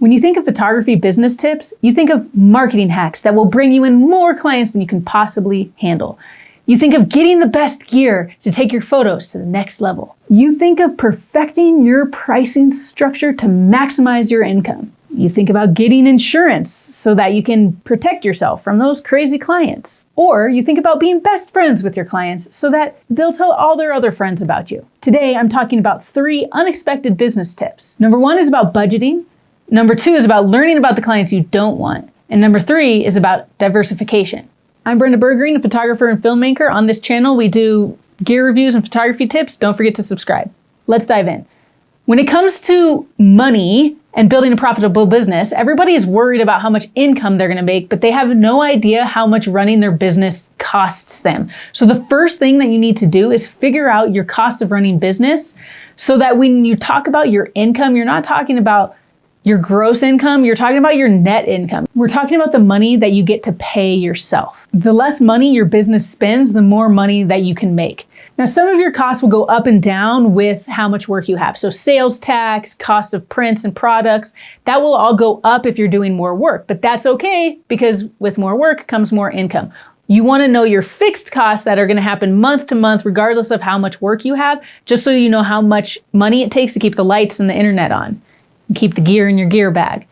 When you think of photography business tips, you think of marketing hacks that will bring you in more clients than you can possibly handle. You think of getting the best gear to take your photos to the next level. You think of perfecting your pricing structure to maximize your income. You think about getting insurance so that you can protect yourself from those crazy clients. Or you think about being best friends with your clients so that they'll tell all their other friends about you. Today, I'm talking about 3 unexpected business tips. Number 1 is about budgeting. Number 2 is about learning about the clients you don't want. And number 3 is about diversification. I'm Brenda Bergreen, a photographer and filmmaker. On this channel, we do gear reviews and photography tips. Don't forget to subscribe. Let's dive in. When it comes to money and building a profitable business, everybody is worried about how much income they're going to make, but they have no idea how much running their business costs them. So the first thing that you need to do is figure out your cost of running business so that when you talk about your income, you're not talking about your gross income, you're talking about your net income. We're talking about the money that you get to pay yourself. The less money your business spends, the more money that you can make. Now, some of your costs will go up and down with how much work you have. So sales tax, cost of prints and products, that will all go up if you're doing more work, but that's okay because with more work comes more income. You want to know your fixed costs that are going to happen month to month, regardless of how much work you have, just so you know how much money it takes to keep the lights and the internet on, and keep the gear in your gear bag.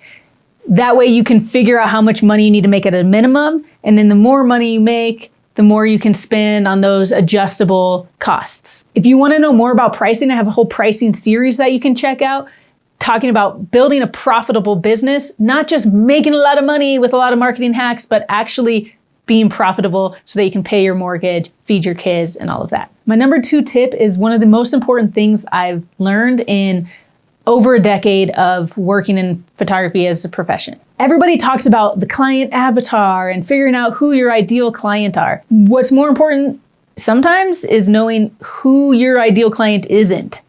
That way you can figure out how much money you need to make at a minimum, and then the more money you make, the more you can spend on those adjustable costs. If you want to know more about pricing, I have a whole pricing series that you can check out, talking about building a profitable business, not just making a lot of money with a lot of marketing hacks, but actually being profitable so that you can pay your mortgage, feed your kids, and all of that. My number 2 tip is one of the most important things I've learned in over a decade of working in photography as a profession. Everybody talks about the client avatar and figuring out who your ideal client are. What's more important sometimes is knowing who your ideal client isn't.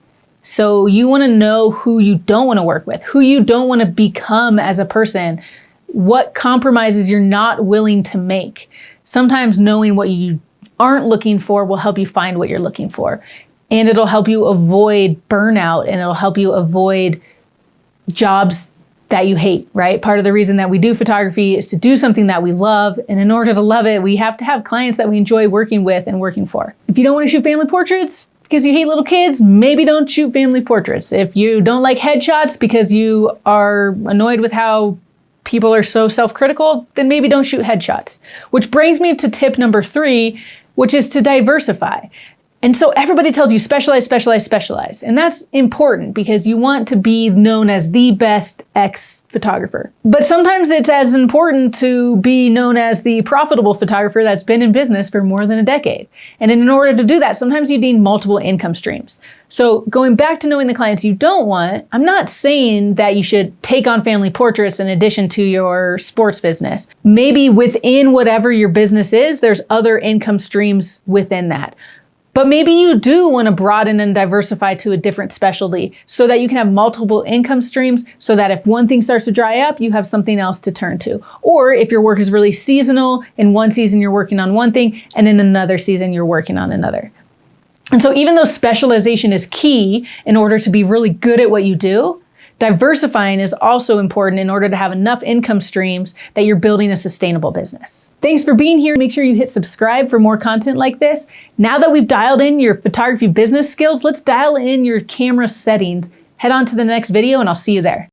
So you want to know who you don't want to work with, who you don't want to become as a person, what compromises you're not willing to make. Sometimes knowing what you aren't looking for will help you find what you're looking for. And it'll help you avoid burnout, and it'll help you avoid jobs that you hate, right? Part of the reason that we do photography is to do something that we love. And in order to love it, we have to have clients that we enjoy working with and working for. If you don't want to shoot family portraits because you hate little kids, maybe don't shoot family portraits. If you don't like headshots because you are annoyed with how people are so self-critical, then maybe don't shoot headshots. Which brings me to tip number 3, which is to diversify. And so everybody tells you specialize, specialize, specialize. And that's important because you want to be known as the best X photographer. But sometimes it's as important to be known as the profitable photographer that's been in business for more than a decade. And in order to do that, sometimes you need multiple income streams. So going back to knowing the clients you don't want, I'm not saying that you should take on family portraits in addition to your sports business. Maybe within whatever your business is, there's other income streams within that. But maybe you do want to broaden and diversify to a different specialty so that you can have multiple income streams so that if one thing starts to dry up, you have something else to turn to. Or if your work is really seasonal, in one season you're working on one thing and in another season you're working on another. And so even though specialization is key in order to be really good at what you do, diversifying is also important in order to have enough income streams that you're building a sustainable business. Thanks for being here. Make sure you hit subscribe for more content like this. Now that we've dialed in your photography business skills, let's dial in your camera settings. Head on to the next video and I'll see you there.